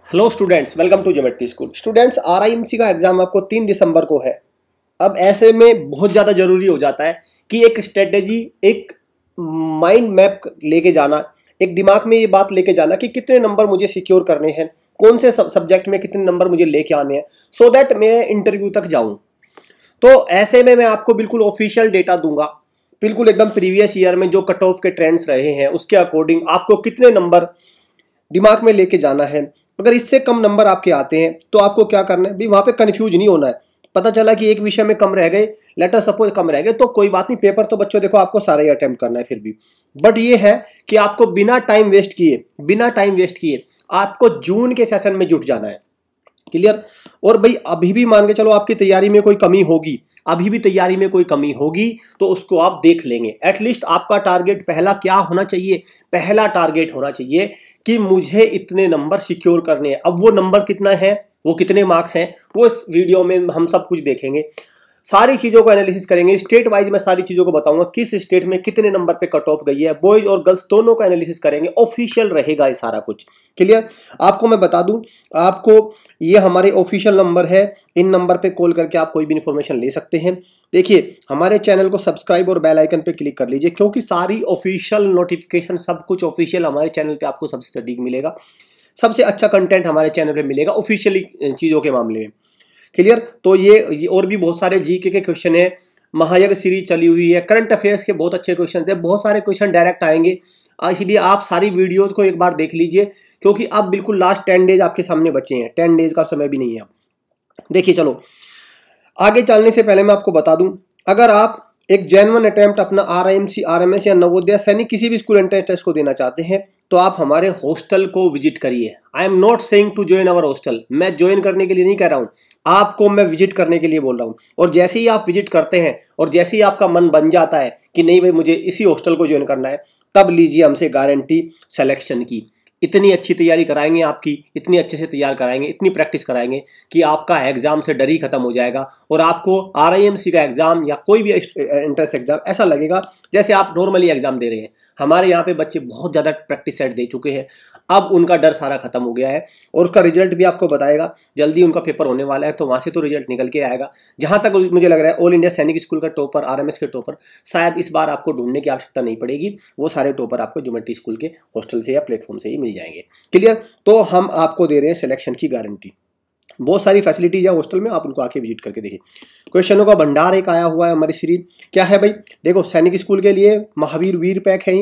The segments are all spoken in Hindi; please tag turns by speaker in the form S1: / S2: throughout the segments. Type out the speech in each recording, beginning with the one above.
S1: Hello students, welcome to geometry school. Students, RIMC का एग्जाम आपको 3 दिसंबर को है। अब ऐसे में बहुत ज़्यादा जरूरी हो जाता है कि एक स्ट्रेटेजी, एक माइंड मैप लेके जाना, एक दिमाग में ये बात लेके जाना कि कितने नंबर मुझे सिक्योर करने हैं, कौन से सब्जेक्ट में कितने नंबर मुझे लेके आने हैं, सो दैट मैं इंटरव्यू तक जाऊँ। तो ऐसे में मैं आपको बिल्कुल ऑफिशियल डेटा दूंगा, बिल्कुल एकदम प्रीवियस ईयर में जो कट ऑफ के ट्रेंड्स रहे हैं उसके अकॉर्डिंग आपको कितने नंबर दिमाग में लेके जाना है। अगर इससे कम नंबर आपके आते हैं तो आपको क्या करना है, भी वहां पे कंफ्यूज नहीं होना है। पता चला कि एक विषय में कम रह गए, लेटर सपोज कम रह गए, तो कोई बात नहीं, पेपर तो बच्चों देखो आपको सारा ही अटेम्प्ट करना है फिर भी। बट ये है कि आपको बिना टाइम वेस्ट किए आपको जून के सेशन में जुट जाना है। क्लियर। और भाई अभी भी मान के चलो आपकी तैयारी में कोई कमी होगी, तो उसको आप देख लेंगे। एटलीस्ट आपका टारगेट पहला क्या होना चाहिए, पहला टारगेट होना चाहिए कि मुझे इतने नंबर सिक्योर करने हैं। अब वो नंबर कितना है, वो कितने मार्क्स हैं, वो इस वीडियो में हम सब कुछ देखेंगे, सारी चीजों को एनालिसिस करेंगे। स्टेट वाइज मैं सारी चीजों को बताऊंगा, किस स्टेट में कितने नंबर पे कट ऑफ गई है, बॉयज और गर्ल्स दोनों का एनालिसिस करेंगे। ऑफिशियल रहेगा ये सारा कुछ। क्लियर। आपको मैं बता दूं, आपको ये हमारे ऑफिशियल नंबर है, इन नंबर पे कॉल करके आप कोई भी इंफॉर्मेशन ले सकते हैं। देखिए, हमारे चैनल को सब्सक्राइब और बेल आइकन पे क्लिक कर लीजिए, क्योंकि सारी ऑफिशियल नोटिफिकेशन सब कुछ ऑफिशियल हमारे चैनल पे आपको सबसे सटीक मिलेगा, सबसे अच्छा कंटेंट हमारे चैनल पे मिलेगा ऑफिशियली चीजों के मामले में। क्लियर। तो ये और भी बहुत सारे जीके के क्वेश्चन है, महायज्ञ सीरीज चली हुई है, करंट अफेयर्स के बहुत अच्छे क्वेश्चन है, बहुत सारे क्वेश्चन डायरेक्ट आएंगे। इसलिए आप सारी वीडियोस को एक बार देख लीजिए, क्योंकि अब बिल्कुल लास्ट 10 डेज आपके सामने बचे हैं, 10 डेज का समय भी नहीं है। देखिए, चलो आगे चलने से पहले मैं आपको बता दूं, अगर आप एक जेन्युइन अटेम्प्ट अपना आरआईएमसी, आरएमएस या नवोदय सैनिक किसी भी स्कूल एंट्रेंस टेस्ट को देना चाहते हैं, तो आप हमारे हॉस्टल को विजिट करिए। I am not saying to join our hostel, मैं ज्वाइन करने के लिए नहीं कह रहा हूं, आपको मैं विजिट करने के लिए बोल रहा हूं। और जैसे ही आप विजिट करते हैं और जैसे ही आपका मन बन जाता है कि नहीं भाई मुझे इसी हॉस्टल को ज्वाइन करना है, तब लीजिए हमसे गारंटी सिलेक्शन की। इतनी अच्छी तैयारी कराएंगे आपकी, इतनी अच्छे से तैयार कराएंगे, इतनी प्रैक्टिस कराएंगे कि आपका एग्जाम से डर ही खत्म हो जाएगा और आपको आरआईएमसी का एग्जाम या कोई भी एंट्रेंस एग्जाम ऐसा लगेगा जैसे आप नॉर्मली एग्जाम दे रहे हैं। हमारे यहाँ पे बच्चे बहुत ज़्यादा प्रैक्टिस सेट दे चुके हैं, अब उनका डर सारा खत्म हो गया है और उसका रिजल्ट भी आपको बताएगा। जल्दी उनका पेपर होने वाला है, तो वहाँ से तो रिजल्ट निकल के आएगा। जहाँ तक मुझे लग रहा है, ऑल इंडिया सैनिक स्कूल का टॉपर, आरएमएस के टॉपर शायद इस बार आपको ढूंढने की आवश्यकता नहीं पड़ेगी, वो सारे टॉपर आपको ज्योमेट्री स्कूल के हॉस्टल से या प्लेटफॉर्म से ही मिल जाएंगे। क्लियर। तो हम आपको दे रहे हैं सिलेक्शन की गारंटी। बहुत सारी फैसिलिटीज है हॉस्टल में, आप उनको आके विजिट करके देखिए। क्वेश्चनों का भंडार एक आया हुआ है हमारी सीरीज। क्या है भाई, देखो सैनिक स्कूल के लिए महावीर वीर पैक है,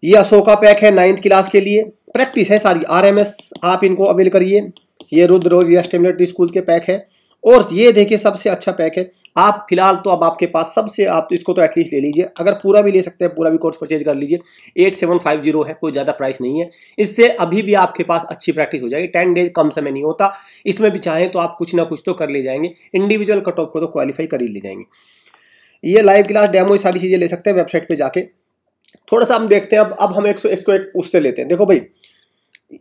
S1: ये अशोका पैक है 9th क्लास के लिए। प्रैक्टिस है सारी, आरएमएस आप इनको अवेल करिए। ये रुद्र और मिलिट्री स्कूल के पैक है। और ये देखिए सबसे अच्छा पैक है। आप फिलहाल तो अब आपके पास सबसे, आप तो इसको तो एटलीस्ट ले लीजिए, अगर पूरा भी ले सकते हैं पूरा भी कोर्स परचेज कर लीजिए। 8750 है, कोई ज़्यादा प्राइस नहीं है। इससे अभी भी आपके पास अच्छी प्रैक्टिस हो जाएगी। 10 डेज कम समय नहीं होता, इसमें भी चाहें तो आप कुछ ना कुछ तो कर ले जाएंगे। इंडिविजुअल कट ऑफ को तो क्वालिफाई कर ही ले जाएंगे। ये लाइव क्लास डेमो ये सारी चीज़ें ले सकते हैं वेबसाइट पर जाके। थोड़ा सा हम देखते हैं, अब हम एक उससे लेते हैं। देखो भाई,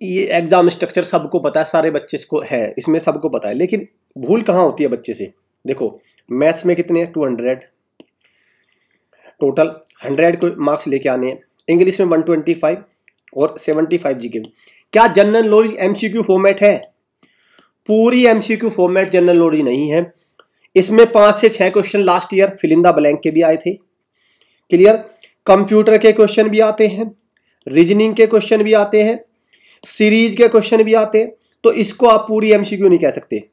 S1: ये एग्जाम स्ट्रक्चर सबको पता है, सारे बच्चे को है, इसमें सबको पता है, लेकिन भूल कहाँ होती है बच्चे से। देखो मैथ्स में कितने हैं, 200 टोटल, 100 को मार्क्स लेके आने हैं। इंग्लिश में 125 और 75 जीके। क्या जनरल नॉलेज एमसीक्यू फॉर्मेट है? पूरी एमसीक्यू फॉर्मेट जनरल नॉलेज नहीं है। इसमें 5 से 6 question last year fill in the blank के भी आए थे। क्लियर। कंप्यूटर के क्वेश्चन भी आते हैं, रीजनिंग के क्वेश्चन भी आते हैं, सीरीज के क्वेश्चन भी आते हैं। तो इसको आप पूरी एमसीक्यू नहीं कह सकते।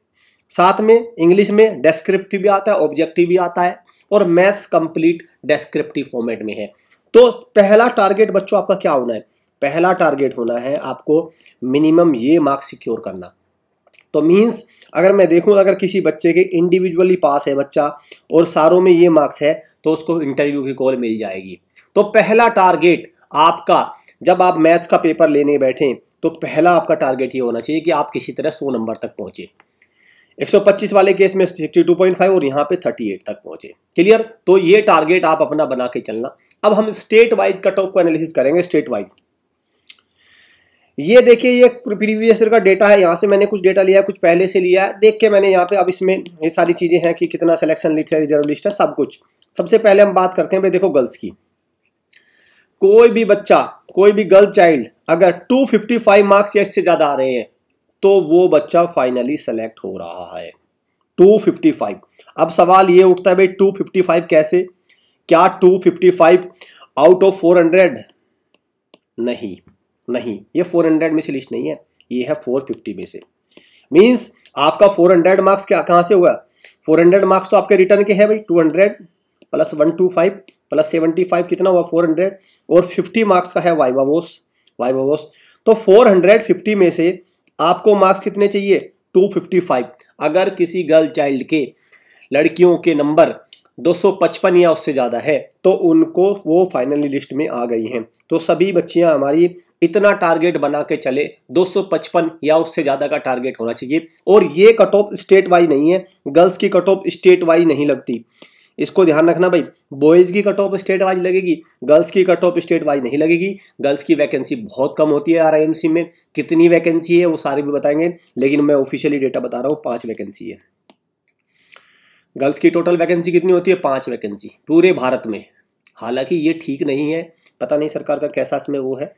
S1: साथ में इंग्लिश में डेस्क्रिप्टिव भी आता है, ऑब्जेक्टिव भी आता है, और मैथ्स कंप्लीट डेस्क्रिप्टिव फॉर्मेट में है। तो पहला टारगेट बच्चों आपका क्या होना है? पहला टारगेट होना है आपको मिनिमम ये मार्क्स सिक्योर करना। तो मींस अगर मैं देखूं, अगर किसी बच्चे के इंडिविजुअली पास है बच्चा और सारों में ये मार्क्स है, तो उसको इंटरव्यू की कॉल मिल जाएगी। तो पहला टारगेट आपका, जब आप मैथ्स का पेपर लेने बैठें, तो पहला आपका टारगेट ये होना चाहिए कि आप किसी तरह 100 नंबर तक पहुंचे। 125 वाले केस में 62.5 और यहाँ पे 38 तक पहुंचे। क्लियर। तो ये टारगेट आप अपना बना के चलना। अब हम स्टेट वाइज कट ऑफ को एनालिसिस करेंगे। स्टेट वाइज ये देखिए, ये प्रीवियस ईयर का डेटा है, यहाँ से मैंने कुछ डेटा लिया है, कुछ पहले से लिया है, देख के मैंने यहाँ पे, अब इसमें ये सारी चीजें हैं कि कितना सिलेक्शन लिस्ट है, रिजर्व लिस्ट है, सब कुछ। सबसे पहले हम बात करते हैं भाई, देखो गर्ल्स की। कोई भी बच्चा, कोई भी गर्ल चाइल्ड अगर 255 मार्क्स या इससे ज्यादा आ रहे हैं तो वो बच्चा फाइनली सेलेक्ट हो रहा है। 255। अब सवाल ये उठता है भाई 255 कैसे? क्या 255 आउट ऑफ 400? नहीं नहीं, ये 400 में से लिस्ट नहीं है, ये है 450 में से। मींस आपका 400 मार्क्स क्या कहां से हुआ? 400 मार्क्स तो आपके रिटर्न के हैं भाई, 200 प्लस 125 प्लस 75 कितना हुआ? 400, और 50 मार्क्स का है वाइवा वोस। तो 450 में से आपको मार्क्स कितने चाहिए? 255। अगर किसी गर्ल चाइल्ड के, लड़कियों के नंबर 255 या उससे ज़्यादा है तो उनको वो फाइनली लिस्ट में आ गई हैं। तो सभी बच्चियां हमारी इतना टारगेट बना के चले, 255 या उससे ज़्यादा का टारगेट होना चाहिए। और ये कट ऑफ स्टेट वाइज नहीं है, गर्ल्स की कट ऑफ स्टेट वाइज नहीं लगती, इसको ध्यान रखना भाई। बॉयज़ की कट ऑफ स्टेट वाइज लगेगी, गर्ल्स की कट ऑफ स्टेट वाइज नहीं लगेगी। गर्ल्स की वैकेंसी बहुत कम होती है RIMC में। कितनी वैकेंसी है वो सारे भी बताएंगे, लेकिन मैं ऑफिशियली डेटा बता रहा हूँ, 5 वैकेंसी है। गर्ल्स की टोटल वैकेंसी कितनी होती है? 5 वैकेंसी पूरे भारत में। हालांकि ये ठीक नहीं है, पता नहीं सरकार का कैसा इसमें वो है,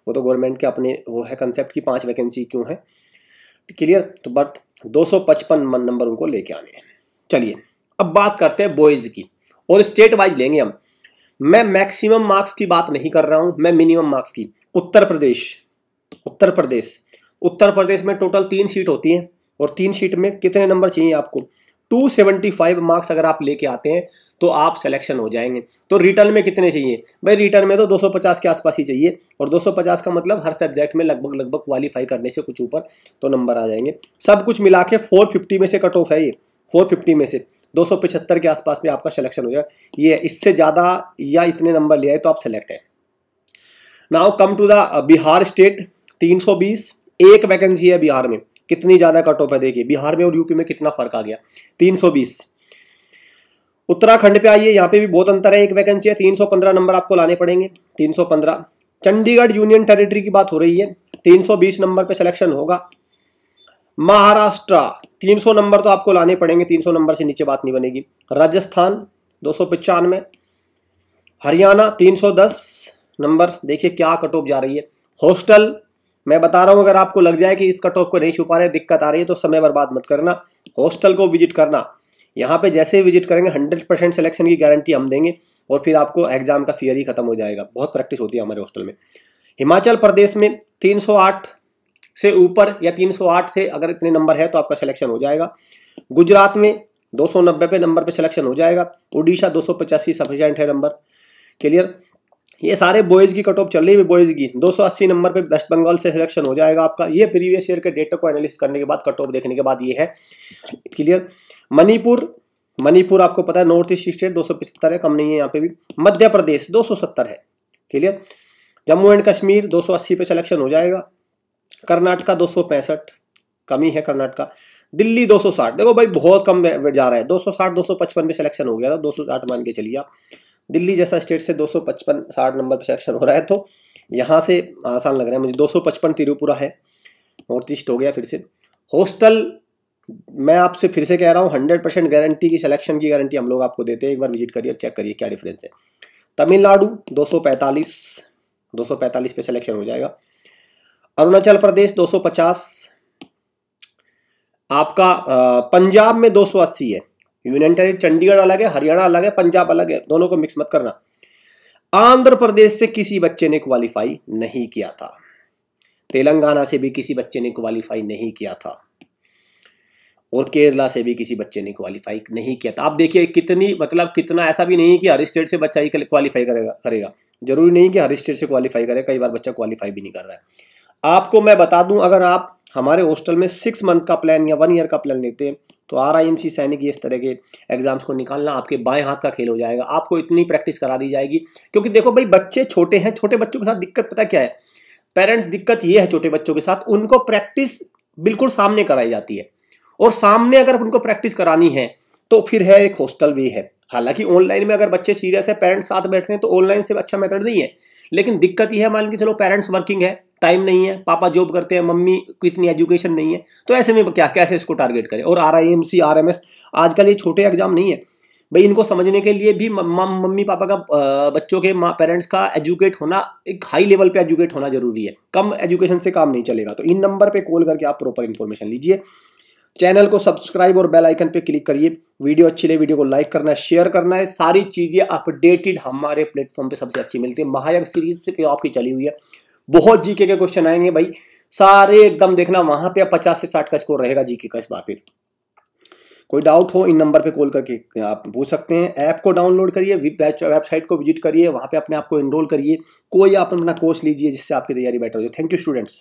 S1: वो तो गवर्नमेंट के अपने वो है कंसेप्ट की 5 वैकेंसी क्यों है, क्लियर। तो बट 255 नंबर उनको लेके आने हैं। चलिए अब बात करते हैं बॉयज़ की, और स्टेट वाइज लेंगे हम। मैं मैक्सिमम मार्क्स की बात नहीं कर रहा हूं, मैं मिनिमम मार्क्स की। उत्तर प्रदेश में टोटल 3 सीट होती हैं, और 3 सीट में कितने नंबर चाहिए आपको? 275 मार्क्स अगर आप लेके आते हैं तो आप सिलेक्शन हो जाएंगे। तो रिटर्न में कितने चाहिए भाई? रिटर्न में तो 250 के आसपास ही चाहिए, और 250 का मतलब हर सब्जेक्ट में लगभग क्वालिफाई करने से कुछ ऊपर तो नंबर आ जाएंगे। सब कुछ मिला के 450 में से कट ऑफ है ये, 450 में से 275 के आसपास में आपका सिलेक्शन हो जाएगा। ये इससे ज़्यादा या इतने नंबर ले आए तो आप सेलेक्ट है। Now come to the Bihar state, 320, एक वैकेंसी है बिहार में। कितनी ज्यादा कट ऑफ है देखिए, बिहार में और यूपी में कितना फर्क आ गया, 320। उत्तराखंड पे आइए, यहाँ पे भी बहुत अंतर है, एक वैकेंसी है, 315 नंबर आपको लाने पड़ेंगे, 315। चंडीगढ़ यूनियन टेरिटरी की बात हो रही है, 320 नंबर पे सिलेक्शन होगा। महाराष्ट्र 300 नंबर तो आपको लाने पड़ेंगे, 300 नंबर से नीचे बात नहीं बनेगी। राजस्थान 295, हरियाणा 310 नंबर। देखिए क्या कट ऑफ जा रही है। हॉस्टल मैं बता रहा हूं, अगर आपको लग जाए कि इस कट ऑफ को नहीं छुपा रहे, दिक्कत आ रही है, तो समय बर्बाद मत करना, हॉस्टल को विजिट करना। यहाँ पे जैसे ही विजिट करेंगे 100% सिलेक्शन की गारंटी हम देंगे, और फिर आपको एग्जाम का फियर ही खत्म हो जाएगा। बहुत प्रैक्टिस होती है हमारे हॉस्टल में। हिमाचल प्रदेश में 308 से ऊपर या 308 से अगर इतने नंबर है तो आपका सिलेक्शन हो जाएगा। गुजरात में 290 पे नंबर पे सिलेक्शन हो जाएगा। उड़ीसा 285 सफिशिएंट है नंबर, क्लियर। ये सारे बॉयज़ की कट ऑफ चल रही है, बॉयज़ की 280 नंबर पे वेस्ट बंगाल से सिलेक्शन हो जाएगा आपका। ये प्रीवियस ईयर के डेटा को एनालिसिस करने के बाद, कट ऑफ देखने के बाद ये है, क्लियर। मणिपुर आपको पता है नॉर्थ ईस्ट स्टेट, 275 है, कम नहीं है यहाँ पे भी। मध्य प्रदेश 270 है, क्लियर। जम्मू एंड कश्मीर 280 पे सिलेक्शन हो जाएगा। कर्नाटका 265, कमी है कर्नाटका। दिल्ली 260, देखो भाई बहुत कम जा रहा है, 260 255 पे सिलेक्शन हो गया था, 260 मान के चलिए आप। दिल्ली जैसा स्टेट से 255-60 नंबर पे सिलेक्शन हो रहा है, तो यहाँ से आसान लग रहा है मुझे। 255 त्रिपुरा है, नॉर्थ ईस्ट हो गया फिर से। हॉस्टल मैं आपसे फिर से कह रहा हूँ, 100% गारंटी की सिलेक्शन की गारंटी हम लोग आपको देते हैं। एक बार विजिट करिए, चेक करिए क्या डिफरेंस है। तमिलनाडु 245 पे सिलेक्शन हो जाएगा। अरुणाचल प्रदेश 250, आपका पंजाब में 280 है। यूनियन टेरिटरी चंडीगढ़ अलग है, हरियाणा अलग है, पंजाब अलग है, दोनों को मिक्स मत करना। आंध्र प्रदेश से किसी बच्चे ने क्वालिफाई नहीं किया था, तेलंगाना से भी किसी बच्चे ने क्वालिफाई नहीं किया था, और केरला से भी किसी बच्चे ने क्वालिफाई नहीं किया था। आप देखिए कितनी, मतलब कितना, ऐसा भी नहीं है कि हर स्टेट से बच्चा ही क्वालिफाई करेगा। जरूरी नहीं कि हर स्टेट से क्वालिफाई करे, कई बार बच्चा क्वालिफाई भी नहीं कर रहा है। आपको मैं बता दूं, अगर आप हमारे हॉस्टल में 6 मंथ का प्लान या 1 ईयर का प्लान लेते हैं तो RIMC सैनिक इस तरह के एग्जाम्स को निकालना आपके बाएं हाथ का खेल हो जाएगा। आपको इतनी प्रैक्टिस करा दी जाएगी, क्योंकि देखो भाई बच्चे छोटे हैं, छोटे बच्चों के साथ दिक्कत पता क्या है पेरेंट्स, दिक्कत ये है छोटे बच्चों के साथ, उनको प्रैक्टिस बिल्कुल सामने कराई जाती है, और सामने अगर उनको प्रैक्टिस करानी है तो फिर है एक हॉस्टल वे है। हालांकि ऑनलाइन में अगर बच्चे सीरियस है, पेरेंट्स साथ बैठ रहे हैं, तो ऑनलाइन से अच्छा मेथड नहीं है। लेकिन दिक्कत यह है, मान के चलो पेरेंट्स वर्किंग है, टाइम नहीं है, पापा जॉब करते हैं, मम्मी को इतनी एजुकेशन नहीं है, तो ऐसे में क्या कैसे इसको टारगेट करें। और RIMC RMS आजकल ये छोटे एग्जाम नहीं है, भाई इनको समझने के लिए भी मम्मी पापा का बच्चों के पेरेंट्स का एजुकेट होना, एक हाई लेवल पे एजुकेट होना जरूरी है। कम एजुकेशन से काम नहीं चलेगा। तो इन नंबर पे कॉल करके आप प्रॉपर इन्फॉर्मेशन लीजिए। चैनल को सब्सक्राइब और बेल आइकन पे क्लिक करिए। वीडियो अच्छी लगे वीडियो को लाइक करना है, शेयर करना है। सारी चीजें अपडेटेड हमारे प्लेटफॉर्म पे सबसे अच्छी मिलती है। महायज्ञ सीरीज से आपकी चली हुई है, बहुत जीके के क्वेश्चन आएंगे भाई, सारे एकदम देखना। वहां पे 50 से 60 का स्कोर रहेगा जीके का इस बार पे। कोई डाउट हो इन नंबर पे कॉल करके आप पूछ सकते हैं। ऐप को डाउनलोड करिए, वेबसाइट को विजिट करिए, वहां पे अपने आप को एनरोल करिए, कोई आप अपना कोर्स लीजिए जिससे आपकी तैयारी बेटर हो जाए। Thank you students.